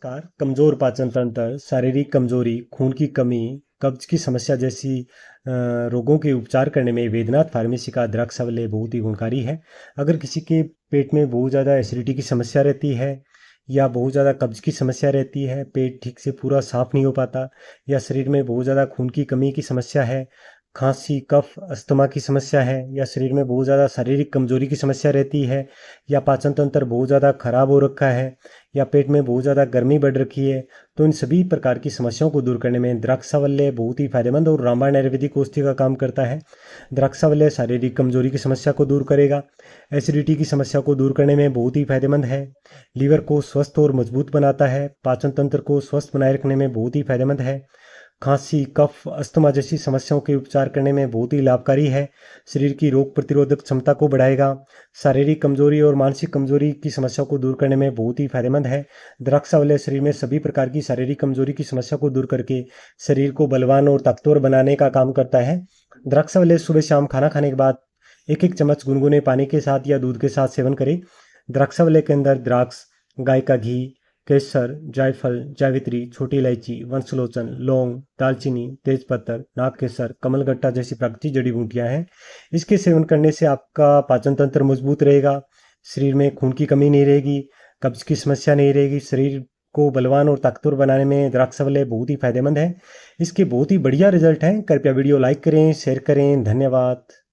नमस्कार। कमज़ोर पाचन तंत्र, शारीरिक कमजोरी, खून की कमी, कब्ज की समस्या जैसी रोगों के उपचार करने में वैद्यनाथ फार्मेसी का द्राक्षावल्य बहुत ही गुणकारी है। अगर किसी के पेट में बहुत ज़्यादा एसिडिटी की समस्या रहती है या बहुत ज़्यादा कब्ज की समस्या रहती है, पेट ठीक से पूरा साफ नहीं हो पाता या शरीर में बहुत ज़्यादा खून की कमी की समस्या है, खांसी, कफ, अस्थमा की समस्या है या शरीर में बहुत ज़्यादा शारीरिक कमजोरी की समस्या रहती है या पाचन तंत्र बहुत ज़्यादा खराब हो रखा है या पेट में बहुत ज़्यादा गर्मी बढ़ रखी है, तो इन सभी प्रकार की समस्याओं को दूर करने में द्राक्षावल्य बहुत ही फायदेमंद और रामबाण आयुर्वेदिक औषधि का काम करता है। द्राक्षावल्य शारीरिक कमजोरी की समस्या को दूर करेगा, एसिडिटी की समस्या को दूर करने में बहुत ही फायदेमंद है, लीवर को स्वस्थ और मजबूत बनाता है, पाचन तंत्र को स्वस्थ बनाए रखने में बहुत ही फायदेमंद है, खांसी, कफ, अस्थमा जैसी समस्याओं के उपचार करने में बहुत ही लाभकारी है, शरीर की रोग प्रतिरोधक क्षमता को बढ़ाएगा, शारीरिक कमजोरी और मानसिक कमजोरी की समस्या को दूर करने में बहुत ही फायदेमंद है। द्राक्षावल्य शरीर में सभी प्रकार की शारीरिक कमजोरी की समस्या को दूर करके शरीर को बलवान और ताकतवर बनाने का काम करता है। द्राक्षावल्य सुबह शाम खाना खाने के बाद एक एक चम्मच गुनगुने पानी के साथ या दूध के साथ सेवन करें। द्राक्षावल्य के अंदर द्राक्ष, गाय का घी, केसर, जायफल, जावित्री, छोटी इलायची, वंशलोचन, लौंग, दालचीनी, तेजपत्तर, नागकेसर, कमलगट्टा जैसी प्राकृतिक जड़ी बूटियां हैं। इसके सेवन करने से आपका पाचन तंत्र मजबूत रहेगा, शरीर में खून की कमी नहीं रहेगी, कब्ज की समस्या नहीं रहेगी, शरीर को बलवान और ताकतवर बनाने में द्राक्षावल्य बहुत ही फायदेमंद है। इसके बहुत ही बढ़िया रिजल्ट हैं। कृपया वीडियो लाइक करें, शेयर करें। धन्यवाद।